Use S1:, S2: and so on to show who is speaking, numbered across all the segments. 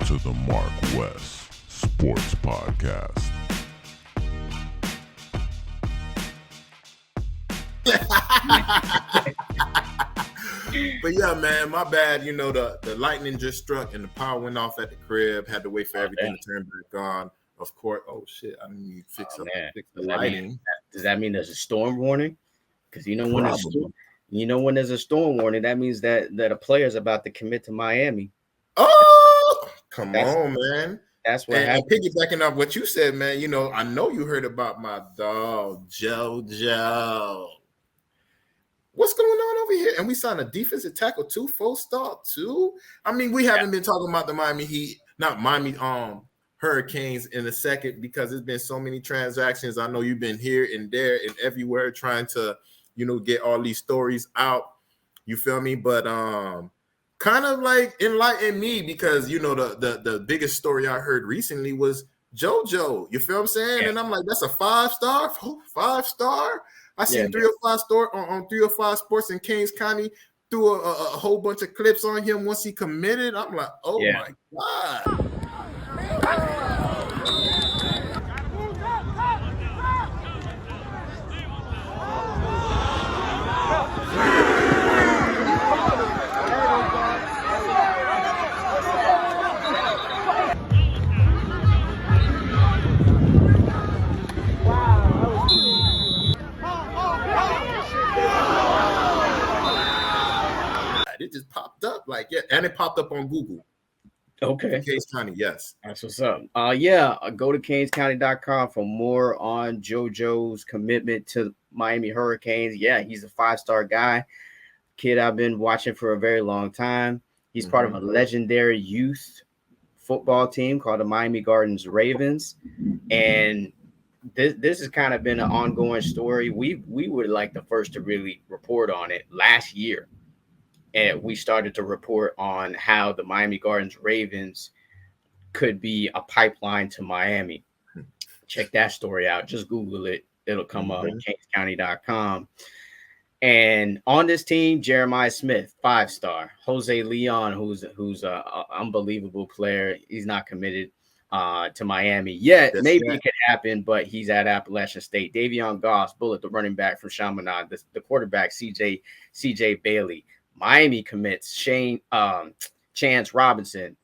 S1: to the MarcWes Sports Podcast.
S2: But yeah, man, my bad. You know, the lightning just struck and the power went off at the crib. Had to wait for everything to turn back on. Of course. Oh shit! I need to fix the lighting.
S3: Does that mean there's a storm warning? Because you know when there's a storm warning, that means that a player's about to commit to Miami.
S2: Oh, come on, man.
S3: That's what happened.
S2: And piggybacking off what you said, man. You know, I know you heard about my dog JoJo. What's going on over here? And we signed a defensive tackle too, 4-star too. I mean, we haven't been talking about the Miami Heat, not Miami Hurricanes in a second because there's been so many transactions. I know you've been here and there and everywhere trying to, you know, get all these stories out. You feel me? But kind of like enlighten me because you know the biggest story I heard recently was JoJo. You feel what I'm saying? Yeah. And I'm like, that's a 5-star, 5-star. I seen 3 or 5 store on 3 or 5 Sports in Kings County, threw a whole bunch of clips on him once he committed. I'm like, oh my God. It just popped up and it popped up on Google.
S3: Okay.
S2: Kings County, yes.
S3: That's what's up. Go to CanesCounty.com for more on JoJo's commitment to Miami Hurricanes. Yeah, he's a 5-star guy. Kid I've been watching for a very long time. He's part of a legendary youth football team called the Miami Gardens Ravens. And this has kind of been an ongoing story. We were like the first to really report on it last year. And we started to report on how the Miami Gardens Ravens could be a pipeline to Miami. Check that story out. Just Google it. It'll come up on CanesCounty.com. And on this team, Jeremiah Smith, 5-star. Jose Leon, who's an unbelievable player. He's not committed to Miami yet. Maybe it could happen, but he's at Appalachian State. Davion Goss, Bullet, the running back from Chaminade. The quarterback, CJ Bailey. Miami commits Chance Robinson,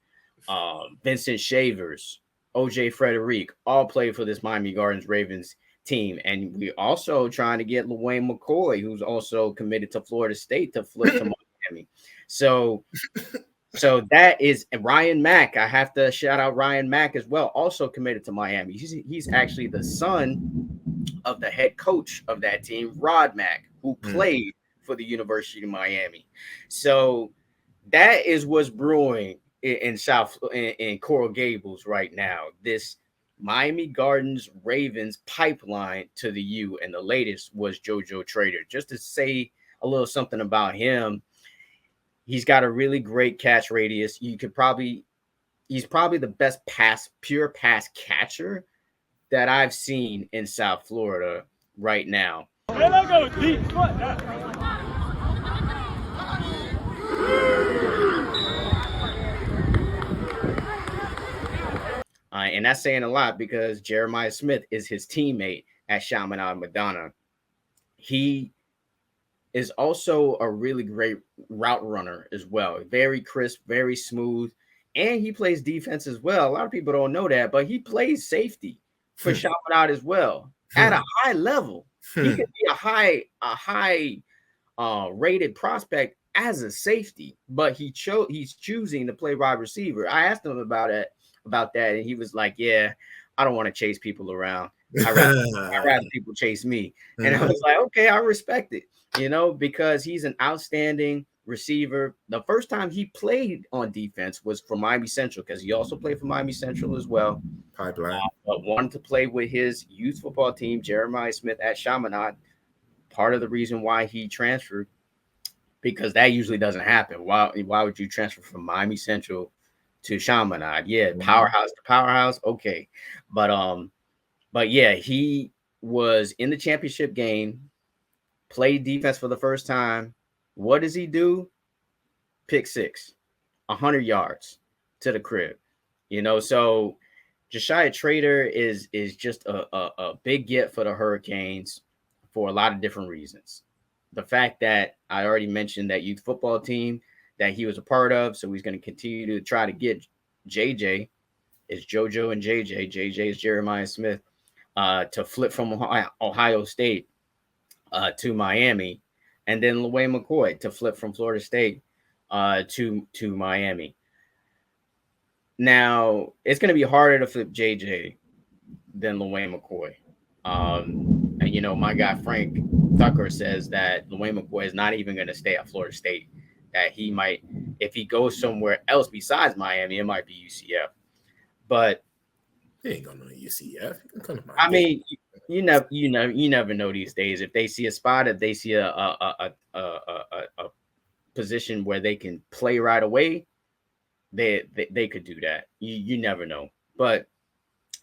S3: Vincent Shavers, OJ Frederic, all play for this Miami Gardens Ravens team. And we also trying to get LaWayne McCoy, who's also committed to Florida State, to flip to Miami. So that is Ryan Mack. I have to shout out Ryan Mack as well, also committed to Miami. He's actually the son of the head coach of that team, Rod Mack, who played for the University of Miami. So that is what's brewing in Coral Gables right now. This Miami Gardens Ravens pipeline to the U, and the latest was JoJo Trader. Just to say a little something about him, he's got a really great catch radius. He's probably the best pure pass catcher that I've seen in South Florida right now. And that's saying a lot because Jeremiah Smith is his teammate at Chaminade Madonna. He is also a really great route runner as well. Very crisp, very smooth, and he plays defense as well. A lot of people don't know that, but he plays safety for Chaminade as well at a high level. He could be a high rated prospect as a safety, but he's choosing to play wide receiver. I asked him about that, and he was like, "Yeah, I don't want to chase people around. I'd rather people chase me." And I was like, "Okay, I respect it, because he's an outstanding receiver." The first time he played on defense was for Miami Central, because he also played for Miami Central as well.
S2: Pipeline.
S3: But wanted to play with his youth football team, Jeremiah Smith at Chaminade. Part of the reason why he transferred, because that usually doesn't happen. Why would you transfer from Miami Central to Chaminade? Yeah, powerhouse to powerhouse. Okay. But yeah, he was in the championship game, played defense for the first time. What does he do? Pick six, 100 yards to the crib. So Josiah Trader is just a big get for the Hurricanes for a lot of different reasons. The fact that I already mentioned that youth football team that he was a part of, so he's going to continue to try to get JJ, is JoJo and JJ. JJ is Jeremiah Smith, to flip from Ohio State to Miami, and then LeWayne McCoy to flip from Florida State to Miami. Now, it's going to be harder to flip JJ than LeWayne McCoy. And, my guy Frank Tucker says that LeWayne McCoy is not even going to stay at Florida State, that he might, if he goes somewhere else besides Miami, it might be UCF. But
S2: he ain't going to UCF.
S3: I mean, you never know these days. If they see a spot, if they see a position where they can play right away, they could do that. You never know. But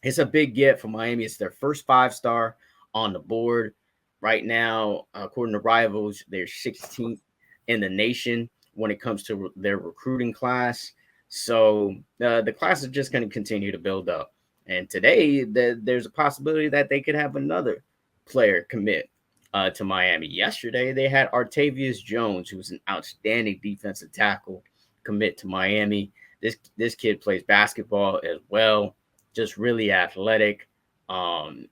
S3: it's a big get for Miami. It's their first 5-star on the board right now. According to Rivals, they're 16th in the nation when it comes to their recruiting class. So the class is just going to continue to build up. And today, there's a possibility that they could have another player commit to Miami. Yesterday, they had Artavius Jones, who's an outstanding defensive tackle, commit to Miami. This kid plays basketball as well, just really athletic. And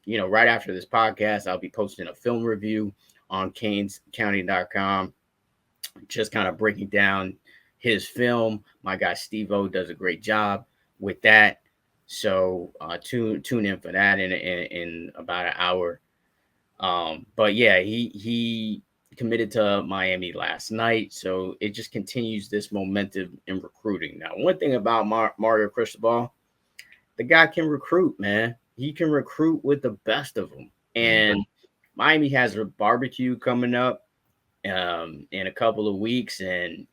S3: right after this podcast, I'll be posting a film review on CanesCounty.com, just kind of breaking down his film. My guy Steve-O does a great job with that. So tune in for that in about an hour. But yeah, he committed to Miami last night, so it just continues this momentum in recruiting. Now, one thing about Mario Cristobal, the guy can recruit, man. He can recruit with the best of them. And Miami has a barbecue coming up in a couple of weeks. And,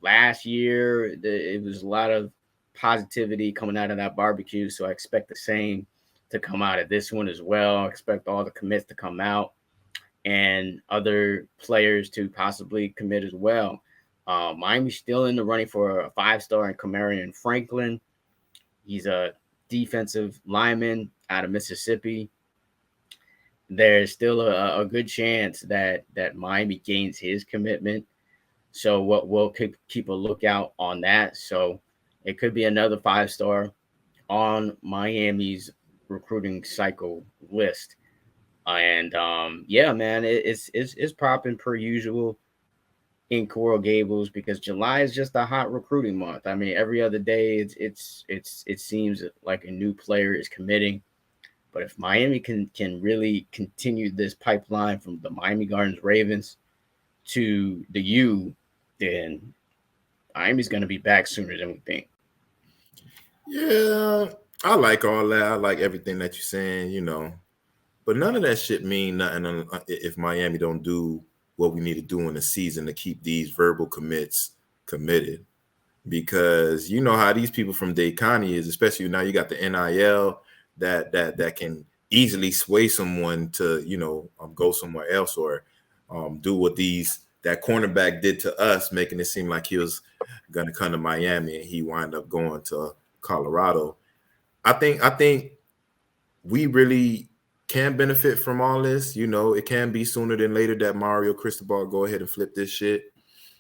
S3: last year, it was a lot of positivity coming out of that barbecue. So I expect the same to come out of this one as well. I expect all the commits to come out and other players to possibly commit as well. Miami's still in the running for a 5-star in Camarion Franklin. He's a defensive lineman out of Mississippi. There's still a good chance that Miami gains his commitment. So we'll keep a lookout on that. So it could be another 5-star on Miami's recruiting cycle list. And yeah, man, it's popping per usual in Coral Gables because July is just a hot recruiting month. I mean, every other day it seems like a new player is committing. But if Miami can really continue this pipeline from the Miami Gardens Ravens to the U, then Miami's going to be back sooner than we think.
S2: Yeah, I like all that. I like everything that you're saying, But none of that shit mean nothing if Miami don't do what we need to do in the season to keep these verbal commits committed. Because you know how these people from Dade County is, especially now you got the NIL that can easily sway someone to, go somewhere else or do what that cornerback did to us, making it seem like he was going to come to Miami and he wound up going to Colorado. I think we really can benefit from all this. It can be sooner than later that Mario Cristobal go ahead and flip this shit,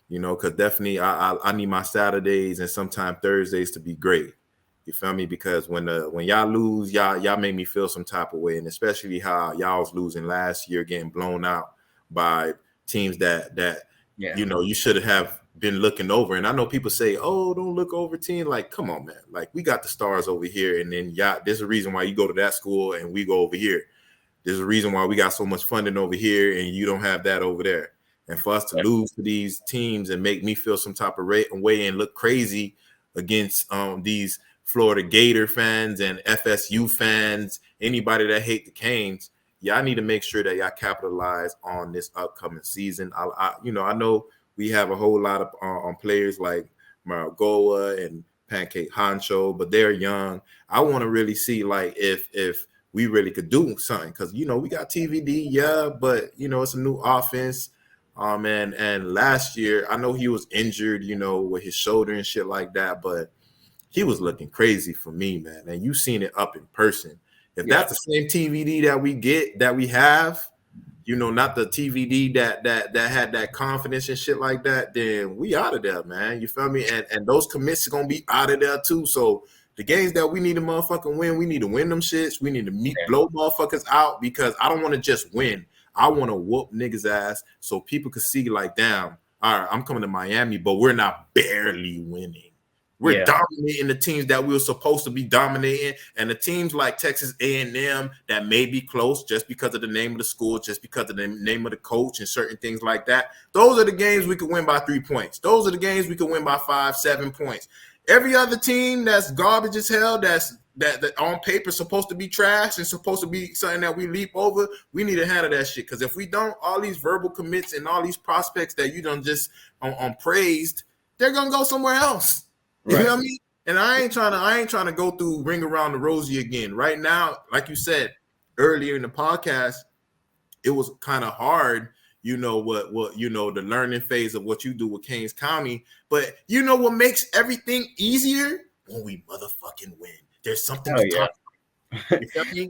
S2: because definitely I need my Saturdays and sometime Thursdays to be great. You feel me? Because when y'all lose, y'all make me feel some type of way, and especially how y'all was losing last year, getting blown out by teams that you should have been looking over. And I know people say, "Oh, don't look over teams." Like, come on, man. Like, we got the stars over here, and then there's a reason why you go to that school and we go over here. There's a reason why we got so much funding over here and you don't have that over there. And for us to lose to these teams and make me feel some type of way and look crazy against these Florida Gator fans and FSU fans, anybody that hate the Canes, y'all need to make sure that y'all capitalize on this upcoming season. I know we have a whole lot of on players like Margoa and Pancake Honcho, but they're young. I want to really see like if we really could do something because we got TVD, but it's a new offense. And last year I know he was injured, with his shoulder and shit like that, but he was looking crazy for me, man. And you seen it up in person. If that's the same TVD that we have, not the TVD that had that confidence and shit like that, then we out of there, man. You feel me? And those commits are gonna be out of there too. So the games that we need to motherfucking win, we need to win them shits. We need to blow motherfuckers out, because I don't want to just win. I want to whoop niggas' ass so people can see like, damn, all right, I'm coming to Miami, but we're not barely winning. We're dominating the teams that we were supposed to be dominating, and the teams like Texas A&M that may be close just because of the name of the school, just because of the name of the coach and certain things like that. Those are the games we could win by 3 points. Those are the games we could win by 5, 7 points. Every other team that's garbage as hell, that on paper is supposed to be trash and supposed to be something that we leap over, we need to handle that shit. Because if we don't, all these verbal commits and all these prospects that you done just on praised, they're gonna go somewhere else. You know what I mean? And I ain't trying to go through ring around the rosy again. Right now, like you said earlier in the podcast, it was kind of hard, the learning phase of what you do with Kings County. But you know what makes everything easier? When we motherfucking win. There's something to talk about. You feel me?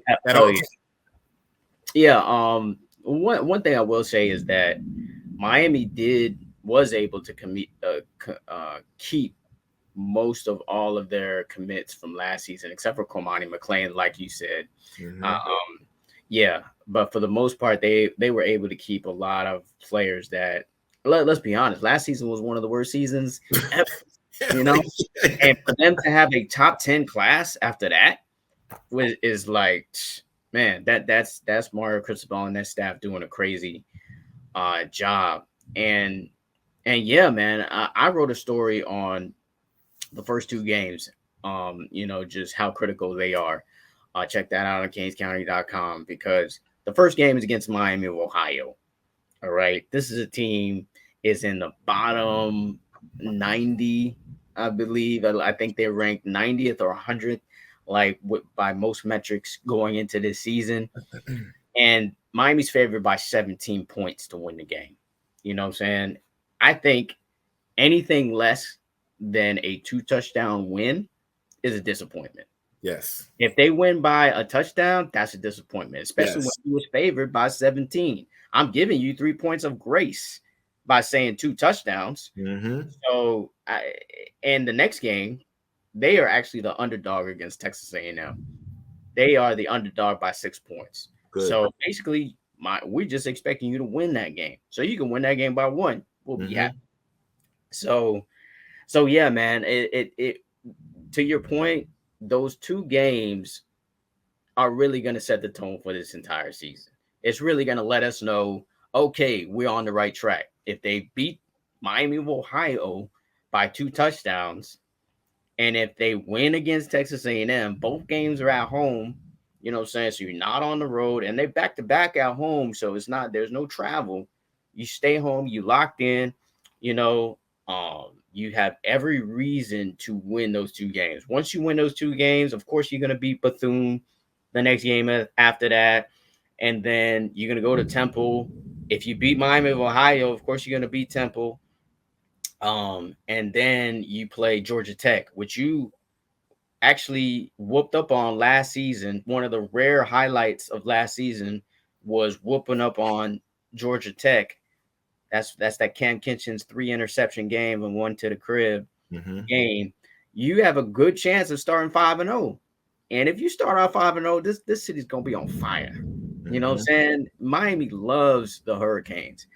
S3: One thing I will say is that Miami was able to keep most of all of their commits from last season, except for Komani McClain, like you said. But for the most part, they were able to keep a lot of players that, let's be honest, last season was one of the worst seasons ever, and for them to have a top 10 class after that is like, man, that's Mario Cristobal and that staff doing a crazy job. And yeah, man, I wrote a story on the first 2 games, just how critical they are. Check that out on CanesCounty.com, because the first game is against Miami of Ohio. All right. This is a team is in the bottom 90, I believe. I think they're ranked 90th or 100th, by most metrics going into this season. And Miami's favored by 17 points to win the game. You know what I'm saying? I think anything less than a 2-touchdown win is a disappointment.
S2: Yes.
S3: If they win by a touchdown, that's a disappointment, especially when he was favored by 17. I'm giving you 3 points of grace by saying 2 touchdowns. So, in the next game, they are actually the underdog against Texas A&M. They are the underdog by 6 points. Good. So basically, we're just expecting you to win that game. So you can win that game by 1. We'll be happy. So yeah, man. It to your point, those 2 games are really going to set the tone for this entire season. It's really going to let us know, okay, we're on the right track. If they beat Miami of Ohio by 2 touchdowns, and if they win against Texas A&M, both games are at home, you know what I'm saying? So you're not on the road, and they're back-to-back at home, so there's no travel. You stay home, you locked in, you have every reason to win those 2 games. Once you win those 2 games, of course, you're going to beat Bethune the next game after that. And then you're going to go to Temple. If you beat Miami of Ohio, of course, you're going to beat Temple. And then you play Georgia Tech, which you actually whooped up on last season. One of the rare highlights of last season was whooping up on Georgia Tech. That's that Cam Kitchen's 3 interception game and 1 to the crib game. You have a good chance of starting 5-0. And if you start off 5-0, this city's gonna be on fire. You know what I'm saying? Miami loves the Hurricanes.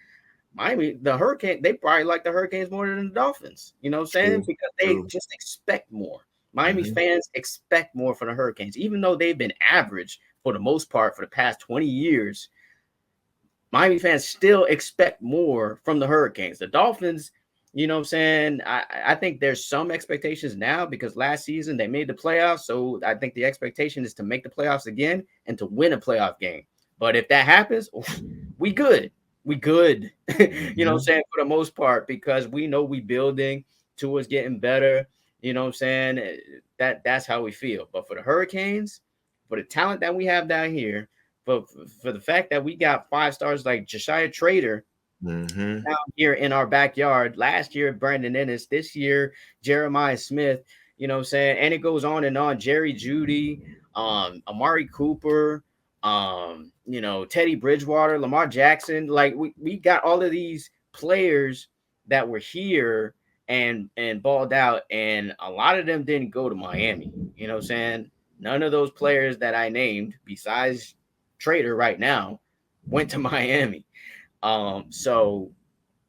S3: The Hurricane, they probably like the Hurricanes more than the Dolphins. You know what I'm saying? Because they just expect more. Miami fans expect more from the Hurricanes, even though they've been average for the most part for the past 20 years. Miami fans still expect more from the Hurricanes. The Dolphins, you know what I'm saying? I think there's some expectations now because last season they made the playoffs. So I think the expectation is to make the playoffs again and to win a playoff game. But if that happens, we good. We good. You know what I'm saying? For the most part, because we know we building, Tua's getting better. You know what I'm saying? That's how we feel. But for the Hurricanes, for the talent that we have down here, for the fact that we got 5 stars like Josiah Trader down here in our backyard. Last year, Brandon Ennis. This year, Jeremiah Smith. You know what I'm saying? And it goes on and on. Jerry Jeudy, Amari Cooper, Teddy Bridgewater, Lamar Jackson. Like we got all of these players that were here and balled out, and a lot of them didn't go to Miami. You know what I'm saying? None of those players that I named, besides Trader right now, went to Miami. So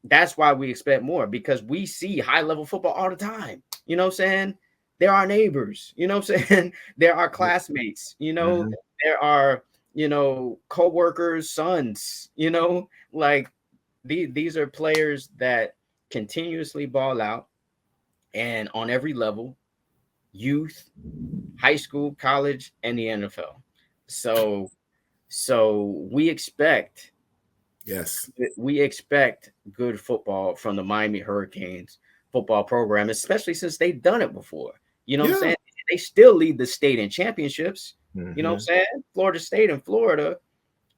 S3: that's why we expect more, because we see high level football all the time. You know what I'm saying? They're our neighbors. You know what I'm saying? They're our classmates. There are, co-workers' sons. Like these are players that continuously ball out, and on every level, youth, high school, college, and the NFL. So we expect good football from the Miami Hurricanes football program, especially since they've done it before. You know what I'm saying? They still lead the state in championships. You know what I'm saying? Florida State and Florida,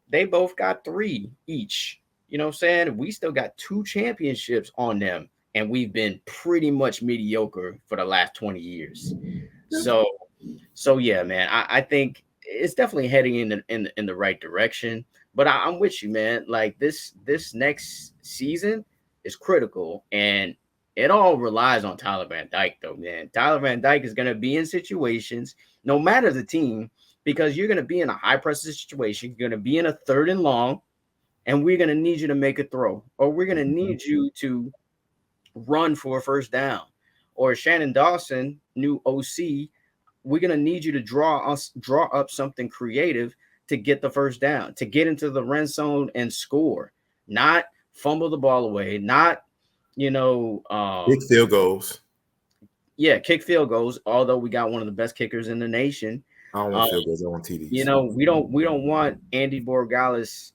S3: they both got 3 each. You know what I'm saying? We still got 2 championships on them, and we've been pretty much mediocre for the last 20 years. So yeah, man, I think it's definitely heading in the right direction. But I'm with you, man. Like this next season is critical, and it all relies on Tyler Van Dyke, though, man. Tyler Van Dyke is going to be in situations, no matter the team, because you're going to be in a high pressure situation. You're going to be in a 3rd and long, and we're going to need you to make a throw, or we're going to need you to run for a first down. Or Shannon Dawson, new OC, we're going to need you to draw up something creative to get the first down, to get into the red zone and score, not fumble the ball away, not,
S2: big field goals.
S3: Yeah, kick field goals, although we got one of the best kickers in the nation.
S2: I don't want field goals, I want TDs.
S3: We don't want Andy Borregales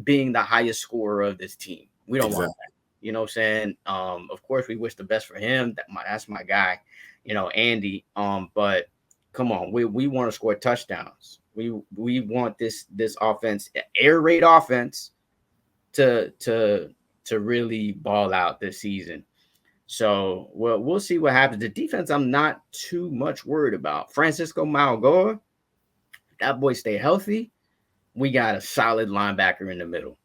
S3: being the highest scorer of this team. We don't want that. You know what I'm saying? Of course, we wish the best for him. That's my guy, Andy. But come on, we want to score touchdowns. We want this offense, air raid offense, to really ball out this season. So we'll see what happens. The defense, I'm not too much worried about. Francisco Malgoa, that boy stay healthy. We got a solid linebacker in the middle.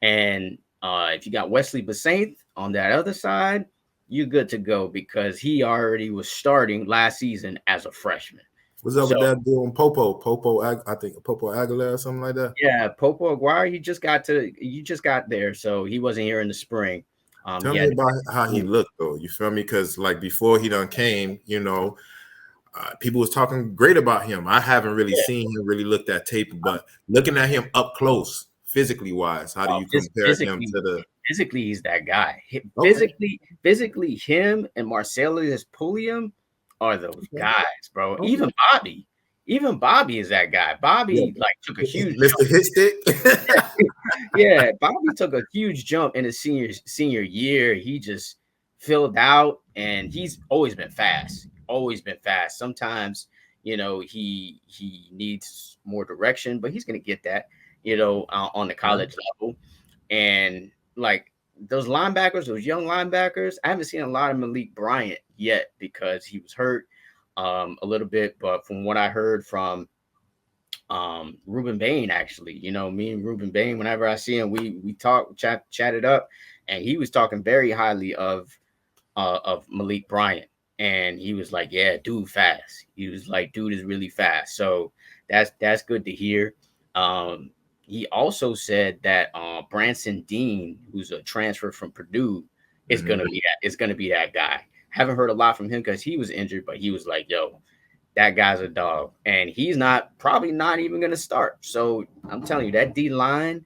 S3: And if you got Wesley Basaint on that other side, you're good to go, because he already was starting last season as a freshman.
S2: What's up with that deal on Popo? I think Popo Aguilar or something like that.
S3: Yeah, Popo Aguirre, he just got there, so he wasn't here in the spring.
S2: Tell me about how he looked, though. You feel me? Because like before he done came, people was talking great about him. I haven't really seen him really look that tape, but looking at him up close, physically wise, how do you compare him to the?
S3: Physically, he's that guy.
S2: Okay.
S3: Physically, him and Marcellus Pulliam are those guys, bro. Okay. Even Bobby is that guy. Bobby took a huge
S2: Mr. Hit Stick.
S3: Yeah, Bobby took a huge jump in his senior year. He just filled out, and he's always been fast. Sometimes, he needs more direction, but he's gonna get that, on the college level. And like those linebackers, those young linebackers, I haven't seen a lot of Malik Bryant yet because he was hurt a little bit. But from what I heard from Ruben Bain, actually, me and Ruben Bain, whenever I see him, we talk, chatted up, and he was talking very highly of Malik Bryant. And he was like, yeah, dude, fast. He was like, dude is really fast. So that's good to hear. He also said that Branson Dean, who's a transfer from Purdue, is gonna be that guy. Haven't heard a lot from him because he was injured, but he was like, yo, that guy's a dog. And he's probably not even gonna start. So I'm telling you, that D line,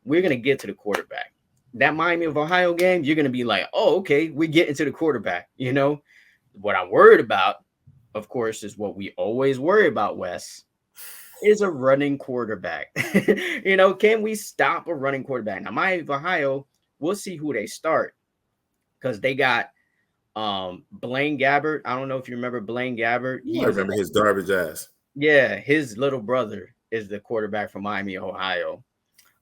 S3: we're gonna get to the quarterback. That Miami of Ohio game, you're gonna be like, oh, okay, we're getting to the quarterback. What I'm worried about, of course, is what we always worry about, Wes, is a running quarterback. Can we stop a running quarterback? Now, Miami of Ohio, we'll see who they start, because they got Blaine Gabbert. I don't know if you remember Blaine Gabbert.
S2: I remember his garbage ass.
S3: Yeah, his little brother is the quarterback from Miami, Ohio.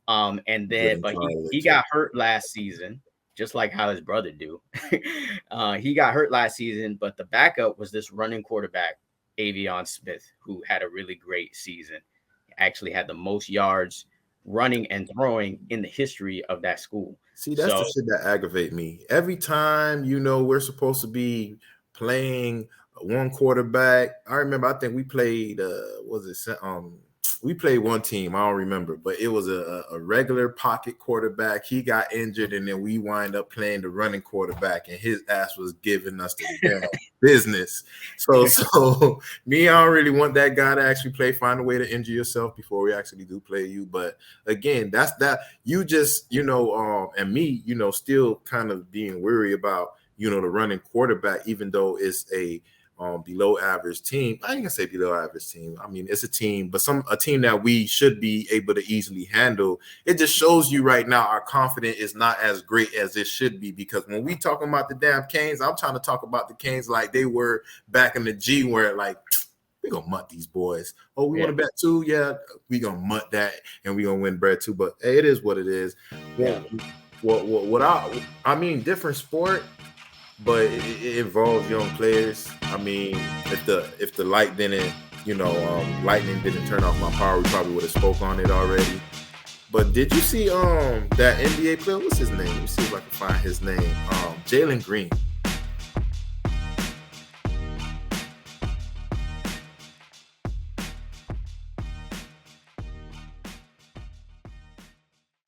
S3: And then, but he got hurt last season. just like how his brother do. He got hurt last season, but the backup was this running quarterback, Avion Smith, who had a really great season. Actually had the most yards running and throwing in the history of that school.
S2: See, that's the shit that aggravate me. Every time, we're supposed to be playing one quarterback. I remember, I think we played, we played one team. I don't remember, but it was a regular pocket quarterback. He got injured, and then we wind up playing the running quarterback, and his ass was giving us the damn business. So me, I don't really want that guy to actually play. Find a way to injure yourself before we actually do play you. But again, that's that. You just, and me, still kind of being weary about, the running quarterback, even though it's a below average team. I ain't gonna say below average team. I mean, it's a team, but a team that we should be able to easily handle. It just shows you right now our confidence is not as great as it should be, because when we talking about the damn Canes, I'm trying to talk about the Canes like they were back in the G, where like we gonna mutt these boys. Oh, we want to bet too? Yeah, we gonna mutt that, and we gonna win bread too. But hey, it is what it is.
S3: Yeah.
S2: I mean, different sport, but it involves young players. I mean, if the light didn't, lightning didn't turn off my power, we probably would have spoke on it already. But did you see that NBA player? What's his name? Let me see if I can find his name. Jalen Green.